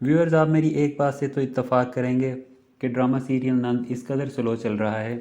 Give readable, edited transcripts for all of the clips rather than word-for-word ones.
Viewers, आप मेरी एक बात से तो इत्तेफाक करेंगे कि ड्रामा सीरियल नंद इस कदर स्लो चल रहा है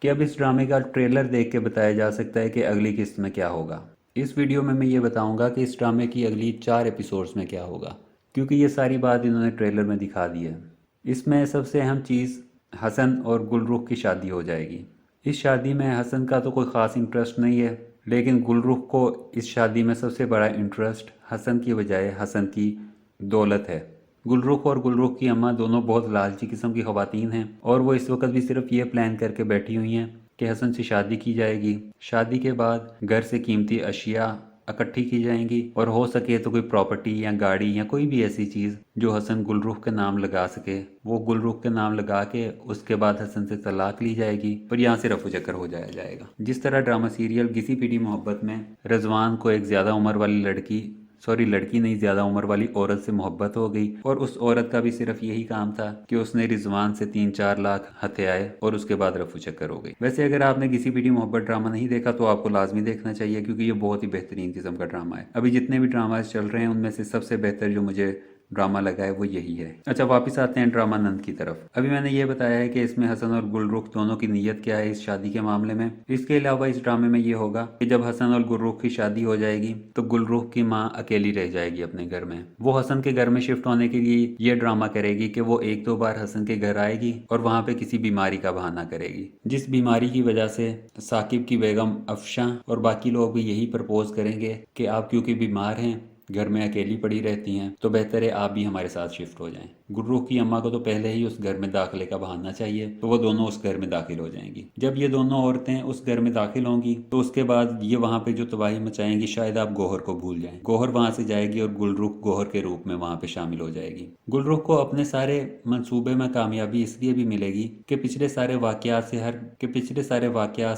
कि अब इस ड्रामे का ट्रेलर देख के बताया जा सकता है कि अगली किस्त में क्या होगा। इस वीडियो में मैं ये बताऊंगा कि इस ड्रामे की अगली 4 एपिसोड्स में क्या होगा, क्योंकि ये सारी बात इन्होंने ट्रेलर में दिखा दी है। इसमें सबसे अहम चीज़ हसन और गुलरुख की शादी हो जाएगी। इस शादी में हसन का तो कोई ख़ास इंटरेस्ट नहीं है, लेकिन गुलरुख को इस शादी में सबसे बड़ा इंटरेस्ट हसन की बजाय हसन की दौलत है। गुलरुख और गुलरुख की अम्मा दोनों बहुत लालची किस्म की ख़वातीन हैं और वो इस वक्त भी सिर्फ ये प्लान करके बैठी हुई हैं कि हसन से शादी की जाएगी। शादी के बाद घर से कीमती अशिया इकट्ठी की जाएंगी और हो सके तो कोई प्रॉपर्टी या गाड़ी या कोई भी ऐसी चीज़ जो हसन गुलरुख के नाम लगा सके वो गुलरुख के नाम लगा के उसके बाद हसन से तलाक ली जाएगी और यहाँ से रफू चक्कर हो जाया जाएगा। जिस तरह ड्रामा सीरियल घिसी पिटी मोहब्बत में रजवान को एक ज़्यादा उम्र वाली लड़की नहीं, ज़्यादा उम्र वाली औरत से मोहब्बत हो गई और उस औरत का भी सिर्फ यही काम था कि उसने रिजवान से 3-4 लाख हथियाए और उसके बाद रफू चक्कर हो गई। वैसे अगर आपने घिसी पिटी मोहब्बत ड्रामा नहीं देखा तो आपको लाजमी देखना चाहिए, क्योंकि ये बहुत ही बेहतरीन किस्म का ड्रामा है। अभी जितने भी ड्रामाज चल रहे हैं उनमें से सबसे बेहतर जो मुझे ड्रामा लगा है वो यही है। अच्छा, वापस आते हैं ड्रामा नंद की तरफ। अभी मैंने ये बताया है कि इसमें हसन और गुलरुख दोनों की नीयत क्या है इस शादी के मामले में। इसके अलावा इस ड्रामे में ये होगा कि जब हसन और गुलरुख की शादी हो जाएगी तो गुलरुख की माँ अकेली रह जाएगी अपने घर में। वो हसन के घर में शिफ्ट होने के लिए ये ड्रामा करेगी कि वो 1-2 बार हसन के घर आएगी और वहाँ पे किसी बीमारी का बहाना करेगी, जिस बीमारी की वजह से साकिब की बेगम अफशा और बाकी लोग भी यही प्रपोज करेंगे कि आप क्योंकि बीमार हैं, घर में अकेली पड़ी रहती हैं, तो बेहतर है आप भी हमारे साथ शिफ्ट हो जाएं। गुलरुख की अम्मा को तो पहले ही उस घर में दाखिले का बहाना चाहिए, तो वो दोनों उस घर में दाखिल हो जाएंगी। जब ये दोनों औरतें उस घर में दाखिल होंगी तो उसके बाद ये वहाँ पे जो तबाही मचाएंगी शायद आप गौहर को भूल जाएं। गौहर वहाँ से जाएगी और गुलरुख गौहर के रूप में वहाँ पे शामिल हो जाएगी। गुलरुख को अपने सारे मंसूबे में कामयाबी इसलिए भी मिलेगी कि पिछले सारे वाकयात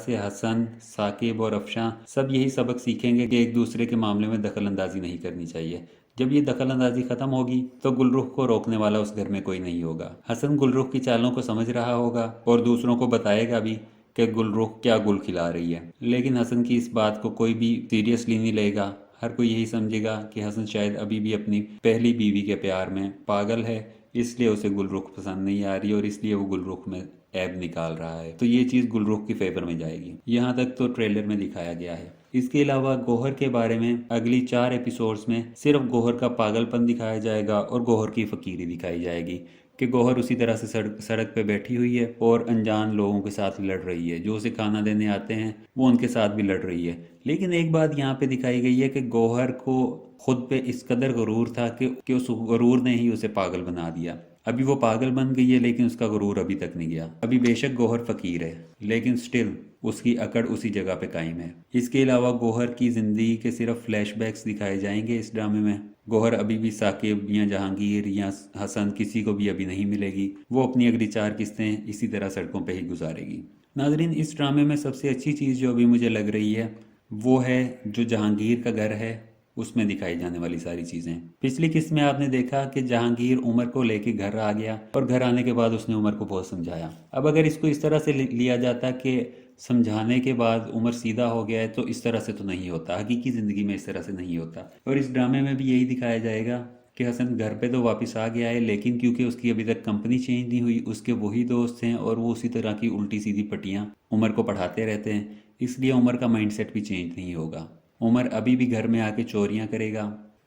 से हसन, साकिब और अफशां सब यही सबक सीखेंगे कि एक दूसरे के मामले में दखल अंदाजी नहीं करनी चाहिए। जब ये दखल अंदाजी खत्म होगी तो गुलरुख को रोकने वाला उस घर में कोई नहीं होगा। हसन गुलरुख की चालों को समझ रहा होगा और दूसरों को बताएगा भी कि गुलरुख क्या गुल खिला रही है, लेकिन हसन की इस बात को कोई भी सीरियसली नहीं लेगा। हर कोई यही समझेगा कि हसन शायद अभी भी अपनी पहली बीवी के प्यार में पागल है, इसलिए उसे गुलरुख पसंद नहीं आ रही और इसलिए वो गुलरुख में ऐब निकाल रहा है। तो ये चीज़ गुलरुख की फेवर में जाएगी। यहाँ तक तो ट्रेलर में दिखाया गया है। इसके अलावा गौहर के बारे में अगली 4 एपिसोड्स में सिर्फ गौहर का पागलपन दिखाया जाएगा और गौहर की फ़कीरी दिखाई जाएगी कि गौहर उसी तरह से सड़क पे बैठी हुई है और अनजान लोगों के साथ लड़ रही है, जो उसे खाना देने आते हैं वो उनके साथ भी लड़ रही है। लेकिन एक बात यहाँ पे दिखाई गई है कि गौहर को खुद पे इस कदर गुरूर था कि उस गुरूर ने ही उसे पागल बना दिया। अभी वो पागल बन गई है लेकिन उसका गुरूर अभी तक नहीं गया। अभी बेशक गौहर फकीर है लेकिन स्टिल उसकी अकड़ उसी जगह पे कायम है। इसके अलावा गौहर की ज़िंदगी के सिर्फ फ्लैशबैक्स दिखाए जाएंगे इस ड्रामे में। गौहर अभी भी साकिब या जहांगीर या हसन किसी को भी अभी नहीं मिलेगी। वो अपनी अगली 4 किस्तें इसी तरह सड़कों पे ही गुजारेगी। नाजरीन, इस ड्रामे में सबसे अच्छी चीज़ जो अभी मुझे लग रही है वो है जो जहांगीर का घर है उसमें दिखाई जाने वाली सारी चीज़ें। पिछली किस्त में आपने देखा कि जहांगीर उमर को लेके घर आ गया और घर आने के बाद उसने उमर को बहुत समझाया। अब अगर इसको इस तरह से लिया जाता कि समझाने के बाद उमर सीधा हो गया है, तो इस तरह से तो नहीं होता, हकीकी ज़िंदगी में इस तरह से नहीं होता। और इस ड्रामे में भी यही दिखाया जाएगा कि हसन घर पे तो वापस आ गया है, लेकिन क्योंकि उसकी अभी तक कंपनी चेंज नहीं हुई, उसके वही दोस्त हैं और वो उसी तरह की उल्टी सीधी पट्टियाँ उमर को पढ़ाते रहते हैं, इसलिए उमर का माइंडसेट भी चेंज नहीं होगा। उमर अभी भी घर में आके चोरियां करेगा,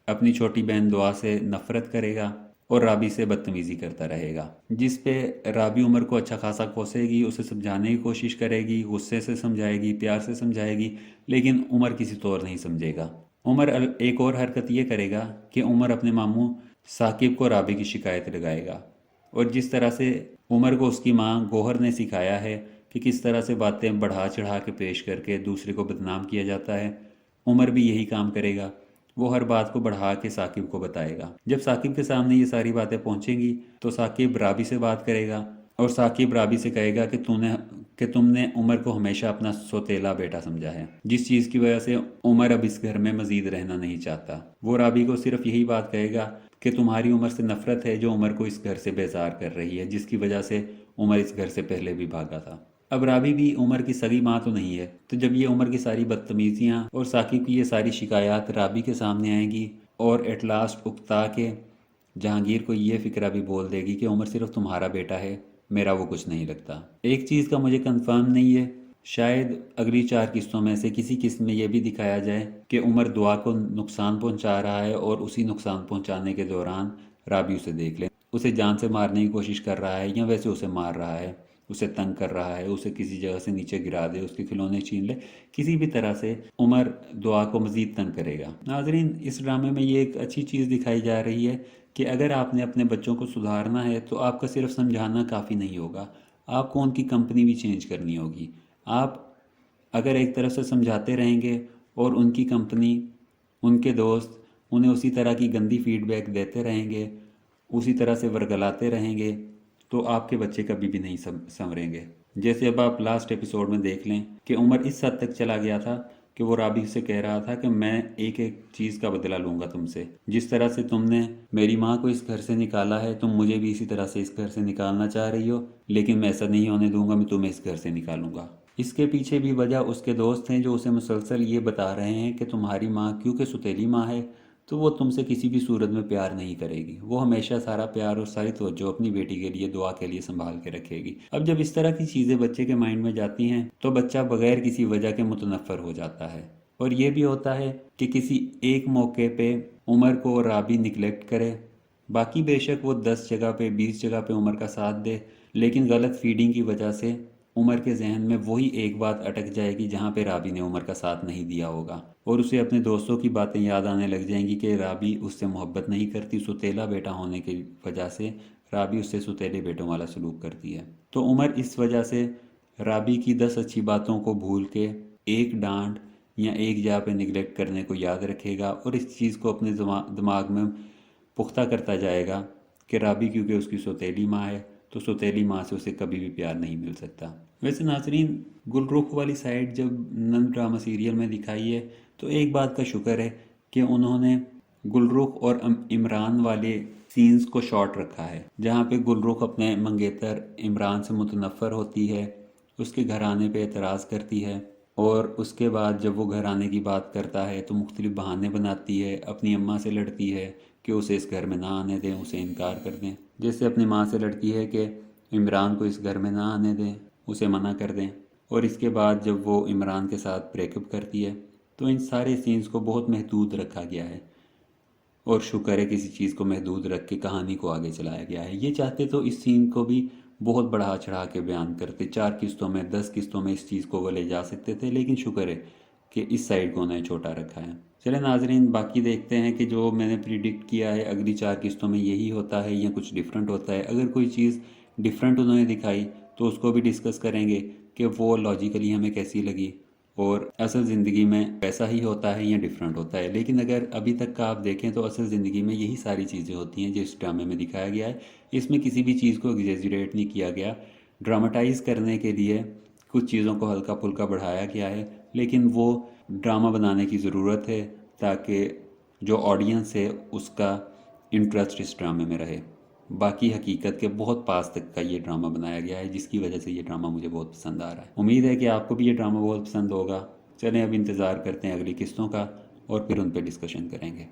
अपनी छोटी बहन दुआ से नफरत करेगा और राबी से बदतमीज़ी करता रहेगा, जिस पे राबी उमर को अच्छा खासा कोसेगी, उसे समझाने की कोशिश करेगी, गुस्से से समझाएगी, प्यार से समझाएगी, लेकिन उमर किसी तौर नहीं समझेगा। उमर एक और हरकत ये करेगा कि उमर अपने मामू साकिब को राबी की शिकायत लगाएगा। और जिस तरह से उमर को उसकी माँ गौहर ने सिखाया है कि किस तरह से बातें बढ़ा चढ़ा के पेश करके दूसरे को बदनाम किया जाता है, उमर भी यही काम करेगा। वो हर बात को बढ़ा के साकिब को बताएगा। जब साकिब के सामने ये सारी बातें पहुंचेंगी तो साकिब राबी से बात करेगा और साकिब राबी से कहेगा कि तुमने उमर को हमेशा अपना सौतेला बेटा समझा है, जिस चीज़ की वजह से उमर अब इस घर में मजीद रहना नहीं चाहता। वो राबी को सिर्फ यही बात कहेगा कि तुम्हारी उमर से नफरत है जो उमर को इस घर से बेजार कर रही है, जिसकी वजह से उमर इस घर से पहले भी भागा था। अब राबी भी उमर की सगी माँ तो नहीं है, तो जब ये उमर की सारी बदतमीजियाँ और साकिब की ये सारी शिकायत राबी के सामने आएंगी और एट लास्ट उकता के جہانگیر کو یہ فکرہ بھی بول دے گی کہ عمر صرف تمہارا بیٹا ہے، میرا وہ کچھ نہیں لگتا۔ ایک چیز کا مجھے کنفرم نہیں ہے، شاید اگلی 4 قسطوں میں سے کسی قسط میں یہ بھی دکھایا جائے کہ عمر دعا کو نقصان پہنچا رہا ہے اور اسی نقصان پہنچانے کے دوران رابی اسے دیکھ لے، اسے جان سے مارنے کی کوشش کر رہا ہے یا ویسے اسے مار رہا ہے، اسے تنگ کر رہا ہے، اسے کسی جگہ سے نیچے گرا دے، اس کے کھلونے چھین لے، کسی بھی طرح سے عمر دعا کو مزید تنگ کرے گا۔ ناظرین، اس ڈرامے میں یہ ایک اچھی چیز دکھائی جا رہی ہے کہ اگر آپ نے اپنے بچوں کو سدھارنا ہے تو آپ کا صرف سمجھانا کافی نہیں ہوگا، آپ کو ان کی کمپنی بھی چینج کرنی ہوگی۔ آپ اگر ایک طرف سے سمجھاتے رہیں گے اور ان کی کمپنی، ان کے دوست انہیں اسی طرح کی گندی فیڈ بیک دیتے رہیں گے، اسی طرح سے ورگلاتے رہیں گے، تو آپ کے بچے کبھی بھی نہیں سنوریں گے۔ جیسے اب آپ لاسٹ ایپیسوڈ میں دیکھ لیں کہ عمر اس حد تک چلا گیا تھا کہ وہ رابی سے کہہ رہا تھا کہ میں ایک ایک چیز کا بدلہ لوں گا تم سے، جس طرح سے تم نے میری ماں کو اس گھر سے نکالا ہے، تم مجھے بھی اسی طرح سے اس گھر سے نکالنا چاہ رہی ہو، لیکن میں ایسا نہیں ہونے دوں گا، میں تمہیں اس گھر سے نکالوں گا۔ اس کے پیچھے بھی وجہ اس کے دوست ہیں جو اسے مسلسل یہ بتا رہے ہیں کہ تمہاری ماں کیونکہ ستیلی ماں ہے تو وہ تم سے کسی بھی صورت میں پیار نہیں کرے گی، وہ ہمیشہ سارا پیار اور ساری توجہ اپنی بیٹی کے لیے، دعا کے لیے سنبھال کے رکھے گی۔ اب جب اس طرح کی چیزیں بچے کے مائنڈ میں جاتی ہیں تو بچہ بغیر کسی وجہ کے متنفر ہو جاتا ہے، اور یہ بھی ہوتا ہے کہ کسی ایک موقع پہ عمر کو رابی نگلیکٹ کرے، باقی بے شک وہ 10 جگہ پہ 20 جگہ پہ عمر کا ساتھ دے، لیکن غلط فیڈنگ کی وجہ سے عمر کے ذہن میں وہی ایک بات اٹک جائے گی جہاں پہ رابی نے عمر کا ساتھ نہیں دیا ہوگا، اور اسے اپنے دوستوں کی باتیں یاد آنے لگ جائیں گی کہ رابی اس سے محبت نہیں کرتی، ستیلا بیٹا ہونے کی وجہ سے رابی اس سے ستیلے بیٹوں والا سلوک کرتی ہے۔ تو عمر اس وجہ سے رابی کی 10 اچھی باتوں کو بھول کے ایک ڈانٹ یا ایک جگہ پہ نگلیکٹ کرنے کو یاد رکھے گا، اور اس چیز کو اپنے دماغ میں پختہ کرتا جائے گا کہ رابی کیونکہ اس کی ستیلی ماں ہے تو ستیلی ماں سے اسے کبھی بھی پیار نہیں مل سکتا۔ ویسے ناظرین، گل رخ والی سائڈ جب نن ڈرامہ سیریل میں دکھائی ہے تو ایک بات کا شکر ہے کہ انہوں نے گل رخ اور عمران والے سینز کو شارٹ رکھا ہے، جہاں پہ گل رخ اپنے منگیتر عمران سے متنفر ہوتی ہے، اس کے گھرانے پہ اعتراض کرتی ہے، اور اس کے بعد جب وہ گھرانے کی بات کرتا ہے تو مختلف بہانے بناتی ہے، اپنی اماں سے لڑتی ہے کہ اسے اس گھر میں نہ آنے دیں، اسے انکار کر دیں، جیسے اپنی ماں سے لڑتی ہے کہ عمران کو اس گھر میں نہ آنے دیں، اسے منع کر دیں، اور اس کے بعد جب وہ عمران کے ساتھ بریک اپ کرتی ہے تو ان سارے سینز کو بہت محدود رکھا گیا ہے، اور شکر ہے کسی چیز کو محدود رکھ کے کہانی کو آگے چلایا گیا ہے۔ یہ چاہتے تو اس سین کو بھی بہت بڑھا چڑھا کے بیان کرتے، 4 قسطوں میں 10 قسطوں میں اس چیز کو وہ لے جا سکتے تھے، لیکن شکر ہے کہ اس سائڈ کو انہیں چھوٹا رکھا ہے۔ چلیں ناظرین، باقی دیکھتے ہیں کہ جو میں نے پریڈکٹ کیا ہے اگلی 4 قسطوں میں یہی ہوتا ہے یا کچھ ڈیفرنٹ ہوتا ہے۔ اگر کوئی چیز ڈیفرنٹ انہوں نے دکھائی تو اس کو بھی ڈسکس کریں گے کہ وہ لاجیکلی ہمیں کیسی لگی، اور اصل زندگی میں ایسا ہی ہوتا ہے یا ڈیفرنٹ ہوتا ہے۔ لیکن اگر ابھی تک کا آپ دیکھیں تو اصل زندگی میں یہی ساری چیزیں ہوتی ہیں جو اس ڈرامے میں دکھایا گیا ہے، اس میں کسی بھی چیز کو ایگزیجریٹ نہیں کیا گیا، ڈراماٹائز کرنے کے لیے کچھ چیزوں کو ہلکا پھلکا بڑھایا گیا ہے، لیکن وہ ڈرامہ بنانے کی ضرورت ہے تاکہ جو آڈینس ہے اس کا انٹرسٹ اس ڈرامے میں رہے۔ باقی حقیقت کے بہت پاس تک کا یہ ڈرامہ بنایا گیا ہے، جس کی وجہ سے یہ ڈرامہ مجھے بہت پسند آ رہا ہے۔ امید ہے کہ آپ کو بھی یہ ڈرامہ بہت پسند ہوگا۔ چلیں اب انتظار کرتے ہیں اگلی قسطوں کا اور پھر ان پہ ڈسکشن کریں گے۔